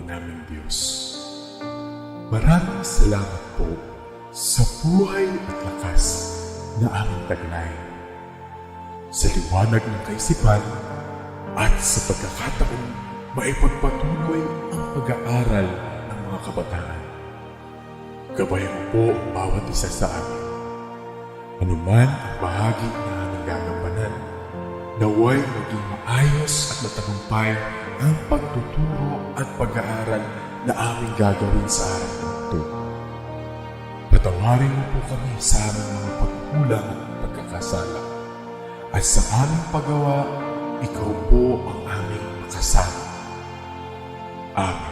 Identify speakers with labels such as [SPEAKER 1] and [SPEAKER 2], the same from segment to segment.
[SPEAKER 1] naming Diyos. Maraming salamat po sa buhay at lakas na aming taglay, sa liwanag ng kaisipan at sa pagkakataong maipagpatuloy ang pag-aaral ng mga kabataan. Gabayan mo po ang bawat isa sa amin. Anuman ang bahagi na aming gagampanan, naway maging maayos at matagumpay ang pagtuturo at pag-aaral na aming gagawin sa araw na ito. Patawarin mo po kami sa aming mga pagkulang at pagkakasala. At sa aming paggawa, ikaw po ang aming makasama. Amen.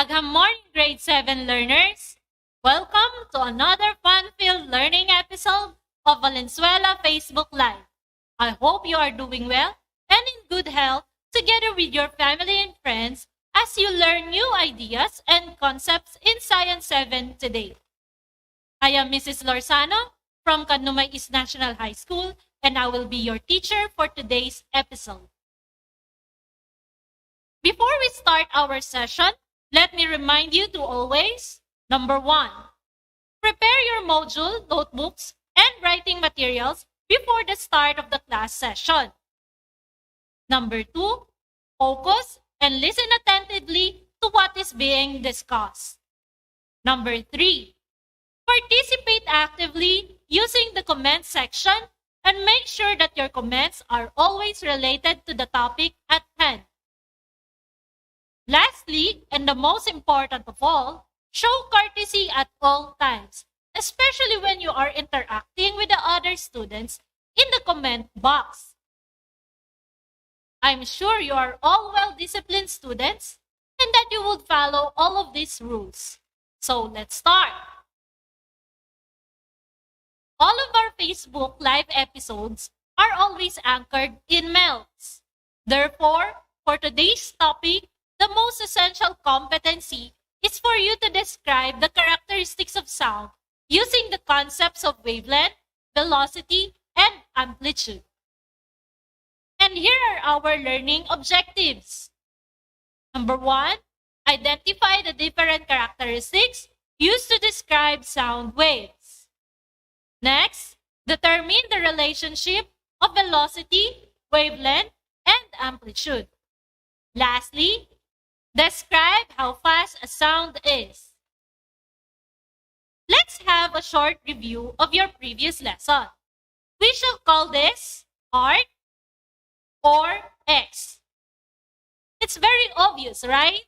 [SPEAKER 2] Good morning, grade 7 learners. Welcome to another fun-filled learning episode of Valenzuela Facebook Live. I hope you are doing well and in good health together with your family and friends as you learn new ideas and concepts in Science 7 today. I am Mrs. LORZANO from CANUMAY East National High School, and I will be your teacher for today's episode. Before we start our session, let me remind you to always, number 1, prepare your module, notebooks, and writing materials before the start of the class session. Number 2, focus and listen attentively to what is being discussed. Number 3, participate actively using the comment section and make sure that your comments are always related to the topic at hand. Lastly, and the most important of all, show courtesy at all times, especially when you are interacting with the other students in the comment box. I'm sure you are all well-disciplined students and that you would follow all of these rules. So let's start. All of our Facebook Live episodes are always anchored in MELTs. Therefore, for today's topic, the most essential competency is for you to describe the characteristics of sound using the concepts of wavelength, velocity, and amplitude. And here are our learning objectives. Number 1, identify the different characteristics used to describe sound waves. Next, determine the relationship of velocity, wavelength, and amplitude. Lastly, describe how fast a sound is. Let's have a short review of your previous lesson. We shall call this art or X. It's very obvious, right?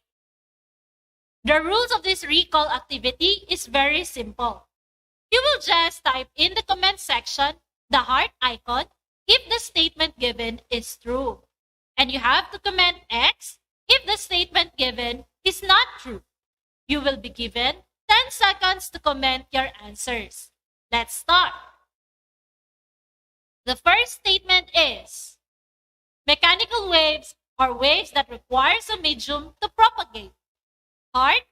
[SPEAKER 2] The rules of this recall activity is very simple. You will just type in the comment section the heart icon if the statement given is true. And you have to comment X if the statement given is not true. You will be given 10 seconds to comment your answers. Let's start. The first statement is, mechanical waves are waves that requires a medium to propagate. Heart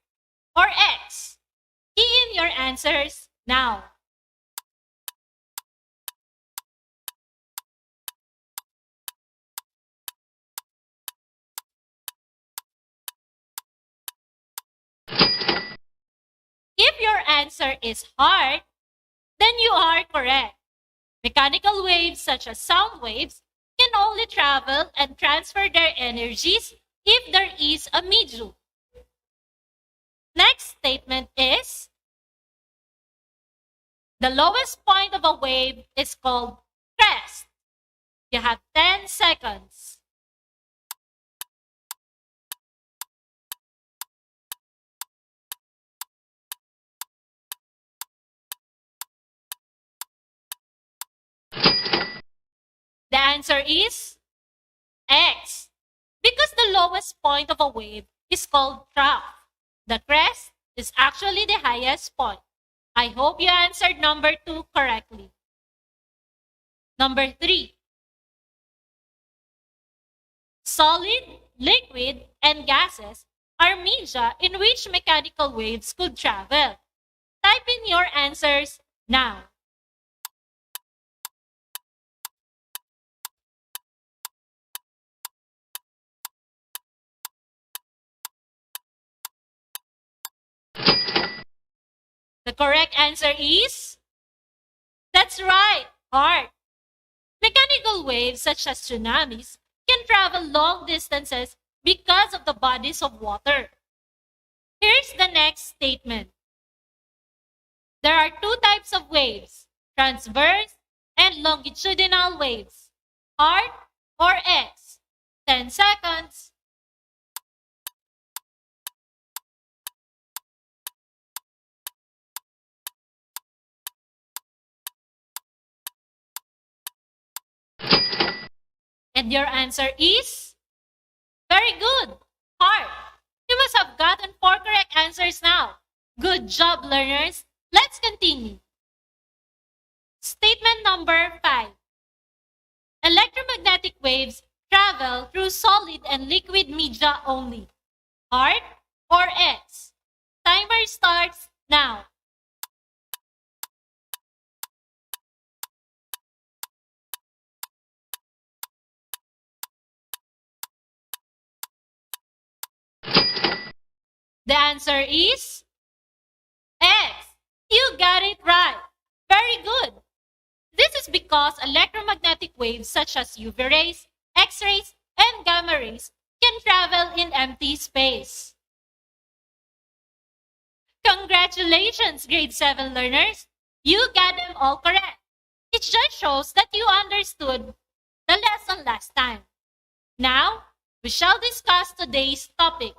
[SPEAKER 2] or X? Key in your answers now. If your answer is heart, then you are correct. Mechanical waves such as sound waves can only travel and transfer their energies if there is a medium. Next statement is, the lowest point of a wave is called crest. You have 10 seconds. The answer is X, because the lowest point of a wave is called trough. The crest is actually the highest point. I hope you answered number 2 correctly. Number 3. Solid, liquid, and gases are media in which mechanical waves could travel. Type in your answers now. The correct answer is... That's right, heart. Mechanical waves such as tsunamis can travel long distances because of the bodies of water. Here's the next statement. There are two types of waves, transverse and longitudinal waves. Heart or X? 10 seconds. And your answer is... Very good, heart. You must have gotten 4 correct answers now. Good job, learners. Let's continue. Statement number 5. Electromagnetic waves travel through solid and liquid media only. Heart or X? Timer starts now. The answer is X. You got it right. Very good. This is because electromagnetic waves such as UV rays, X-rays, and gamma rays can travel in empty space. Congratulations, grade 7 learners. You got them all correct. It just shows that you understood the lesson last time. Now, we shall discuss today's topic.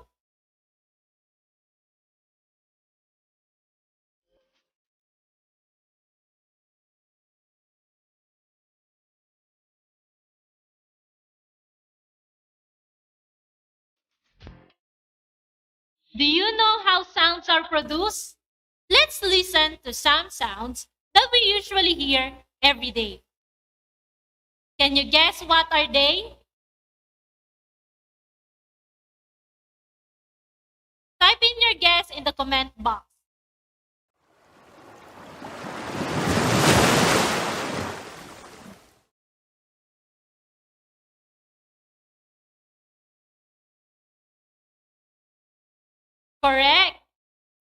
[SPEAKER 2] Do you know how sounds are produced? Let's listen to some sounds that we usually hear every day. Can you guess what are they? Type in your guess in the comment box. Correct.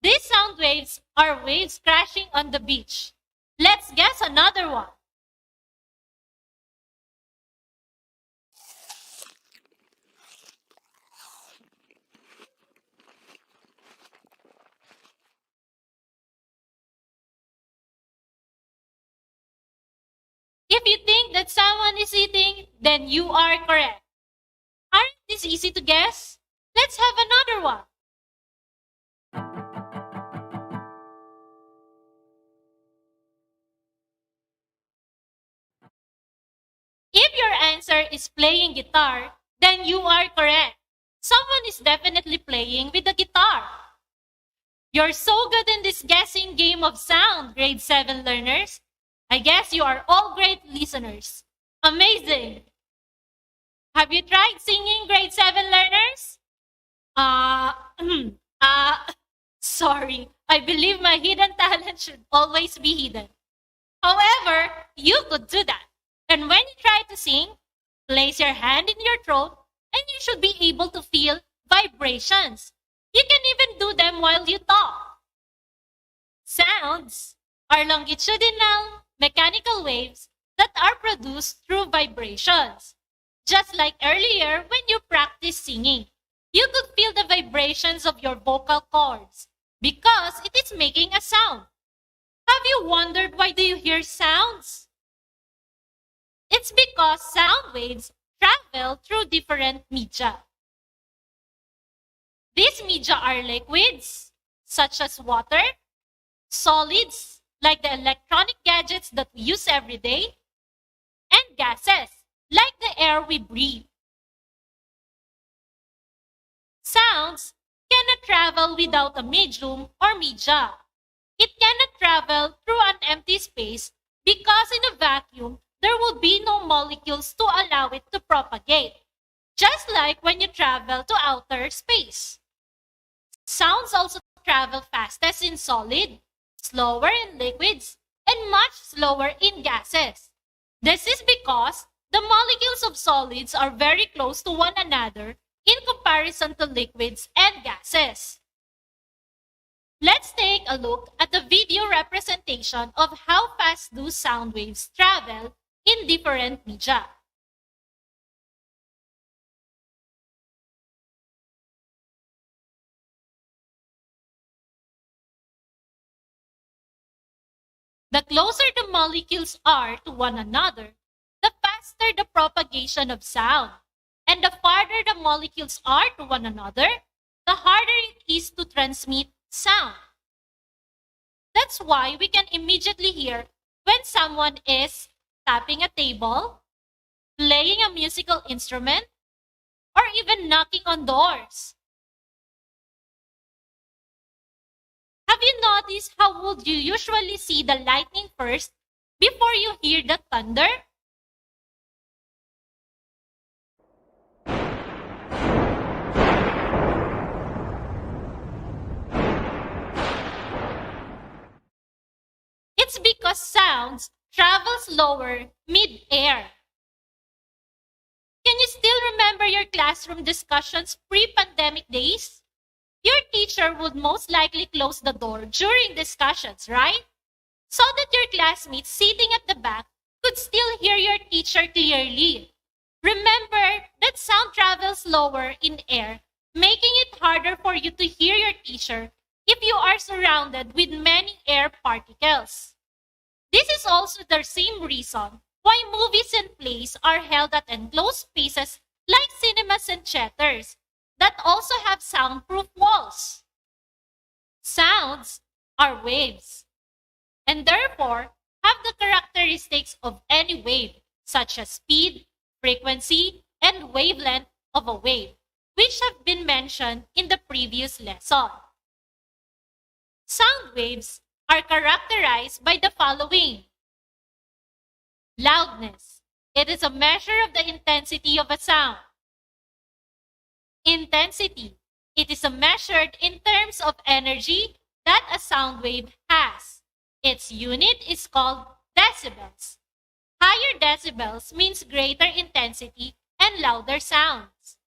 [SPEAKER 2] These sound waves are waves crashing on the beach. Let's guess another one. If you think that someone is eating, then you are correct. Aren't these easy to guess? Let's have another one. If your answer is playing guitar, then you are correct. Someone is definitely playing with the guitar. You're so good in this guessing game of sound, grade 7 learners. I guess you are all great listeners. Amazing! Have you tried singing, grade 7 learners? Sorry. I believe my hidden talent should always be hidden. However, you could do that. And when you try to sing, place your hand in your throat and you should be able to feel vibrations. You can even do them while you talk. Sounds are longitudinal mechanical waves that are produced through vibrations. Just like earlier when you practice singing, you could feel the vibrations of your vocal cords because it is making a sound. Have you wondered why do you hear sounds? It's because sound waves travel through different media. These media are liquids, such as water, solids, like the electronic gadgets that we use every day, and gases, like the air we breathe. Sounds cannot travel without a medium or media. It cannot travel through an empty space because in a vacuum, there will be no molecules to allow it to propagate. just like when you travel to outer space. Sounds also travel fastest in solid, slower in liquids, and much slower in gases. This is because the molecules of solids are very close to one another in comparison to liquids and gases. Let's take a look at the video representation of how fast do sound waves travel in different media. The closer the molecules are to one another, the faster the propagation of sound. And the farther the molecules are to one another, the harder it is to transmit sound. That's why we can immediately hear when someone is tapping a table, playing a musical instrument, or even knocking on doors. Have you noticed how would you usually see the lightning first before you hear the thunder? It's because sounds travel slower mid-air. Can you still remember your classroom discussions pre-pandemic days? Your teacher would most likely close the door during discussions, right? So that your classmates sitting at the back could still hear your teacher clearly. Remember that sound travels slower in air, making it harder for you to hear your teacher if you are surrounded with many air particles. This is also the same reason why movies and plays are held at enclosed spaces like cinemas and theaters that also have soundproof walls. Sounds are waves, and therefore have the characteristics of any wave, such as speed, frequency, and wavelength of a wave, which have been mentioned in the previous lesson. Sound waves are characterized by the following. Loudness. It is a measure of the intensity of a sound. Intensity. It is measured in terms of energy that a sound wave has. Its unit is called decibels. Higher decibels means greater intensity and louder sounds.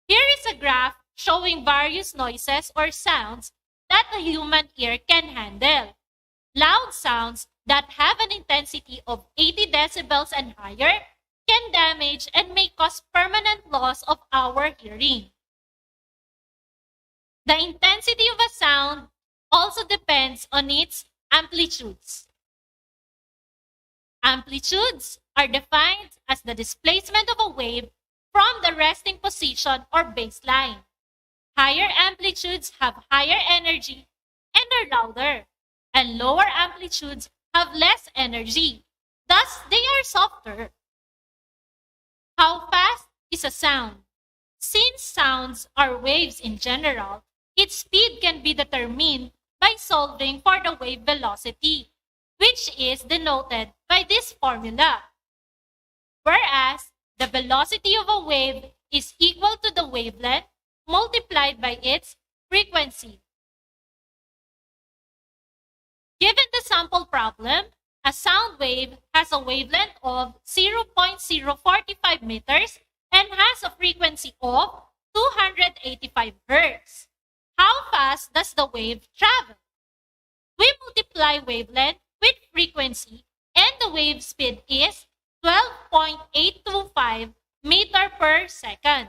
[SPEAKER 2] Here is a graph showing various noises or sounds that the human ear can handle. Loud sounds that have an intensity of 80 decibels and higher can damage and may cause permanent loss of our hearing. The intensity of a sound also depends on its amplitudes. Amplitudes are defined as the displacement of a wave from the resting position or baseline. Higher amplitudes have higher energy and are louder, and lower amplitudes have less energy, thus they are softer. How fast is a sound? Since sounds are waves in general, its speed can be determined by solving for the wave velocity, which is denoted by this formula. Whereas the velocity of a wave is equal to the wavelength multiplied by its frequency. Given the sample problem, a sound wave has a wavelength of 0.045 meters and has a frequency of 285 Hz. How fast does the wave travel? We multiply wavelength with frequency and the wave speed is 12.825 meter per second.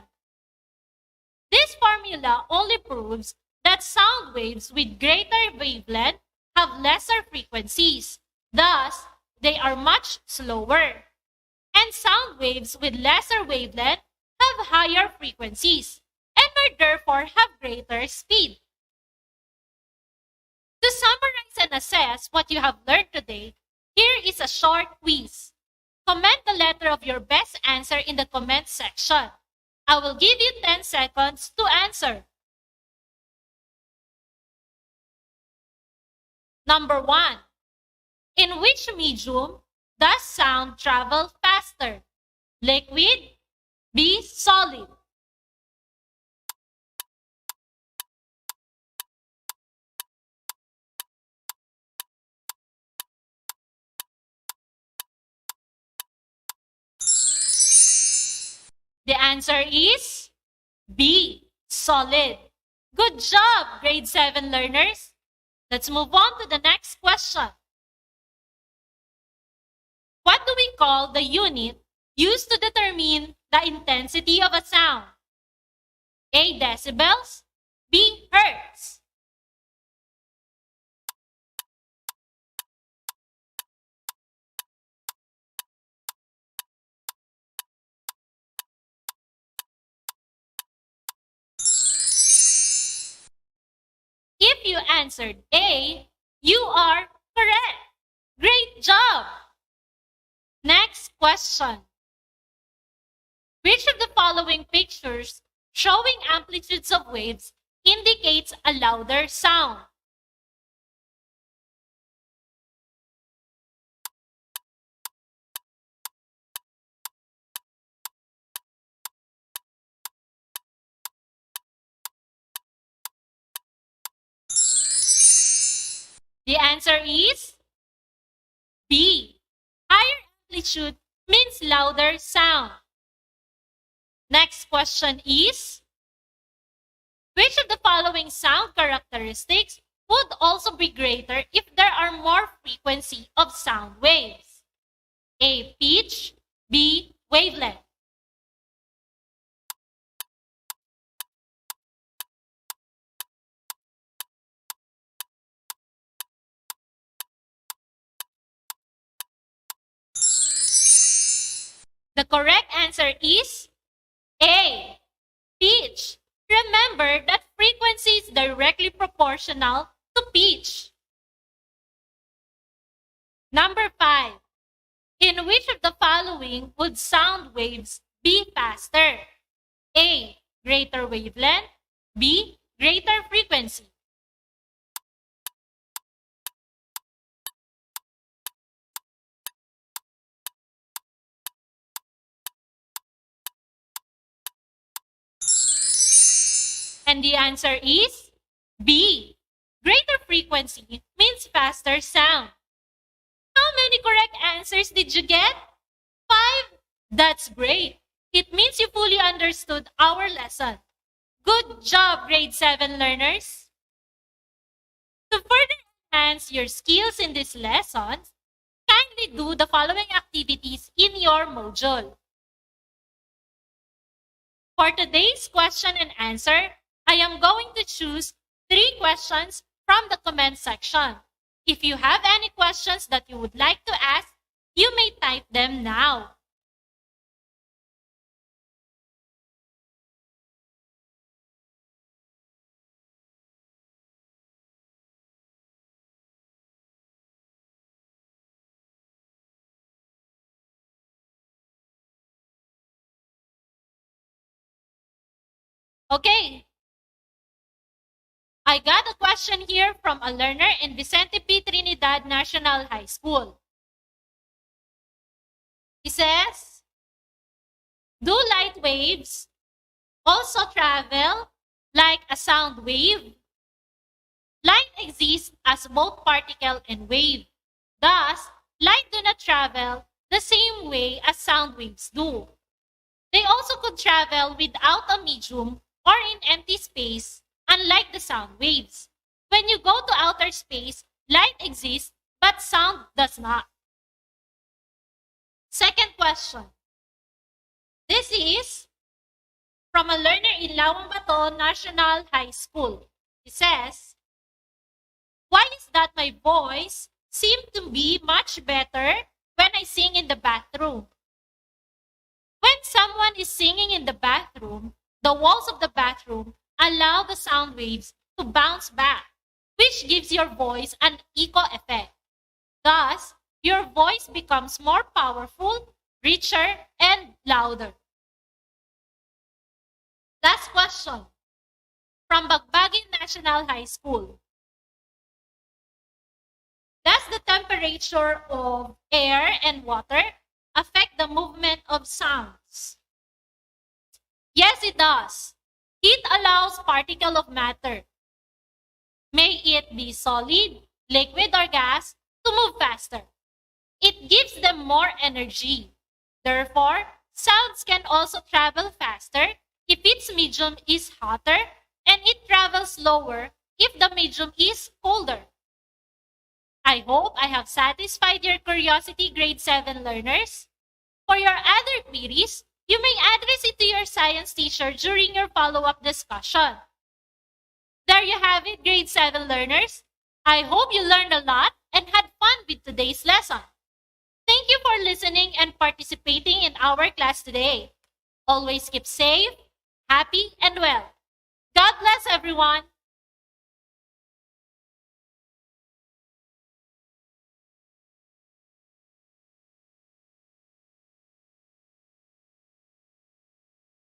[SPEAKER 2] This formula only proves that sound waves with greater wavelength have lesser frequencies. Thus, they are much slower. And sound waves with lesser wavelength have higher frequencies and are therefore have greater speed. To summarize and assess what you have learned today, here is a short quiz. Comment the letter of your best answer in the comment section. I will give you 10 seconds to answer. Number 1. In which medium does sound travel faster? liquid, B, solid? The answer is B, solid. Good job, grade 7 learners. Let's move on to the next question. What do we call the unit used to determine the intensity of a sound? A, decibels, B, hertz. If you answered A, you are correct. Great job! Next question. Which of the following pictures showing amplitudes of waves indicates a louder sound? The answer is B. Higher amplitude means louder sound. Next question is, which of the following sound characteristics would also be greater if there are more frequency of sound waves? A, pitch, B, wavelength. The correct answer is A, pitch. Remember that frequency is directly proportional to pitch. Number 5. In which of the following would sound waves be faster? A, greater wavelength, B, greater frequency. And the answer is B. Greater frequency means faster sound. How many correct answers did you get? 5? That's great. It means you fully understood our lesson. Good job, grade 7 learners. To further enhance your skills in this lesson, kindly do the following activities in your module. For today's question and answer, I am going to choose 3 questions from the comment section. If you have any questions that you would like to ask, you may type them now. Okay. I got a question here from a learner in Vicente P. Trinidad National High School. He says, do light waves also travel like a sound wave? Light exists as both particle and wave. Thus, light do not travel the same way as sound waves do. They also could travel without a medium or in empty space, unlike the sound waves. When you go to outer space, light exists, but sound does not. Second question. This is from a learner in Lawang Bato National High School. He says, why is that my voice seems to be much better when I sing in the bathroom? When someone is singing in the bathroom, the walls of the bathroom allow the sound waves to bounce back, which gives your voice an echo effect. Thus, your voice becomes more powerful, richer, and louder. Last question from Bagbagin National High School. Does the temperature of air and water affect the movement of sounds? Yes, it does. Heat allows particle of matter, may it be solid, liquid, or gas, to move faster. It gives them more energy. Therefore, sounds can also travel faster if its medium is hotter, and it travels slower if the medium is colder. I hope I have satisfied your curiosity, grade 7 learners. For your other queries, you may address it to your science teacher during your follow-up discussion. There you have it, grade 7 learners. I hope you learned a lot and had fun with today's lesson. Thank you for listening and participating in our class today. Always keep safe, happy, and well. God bless everyone.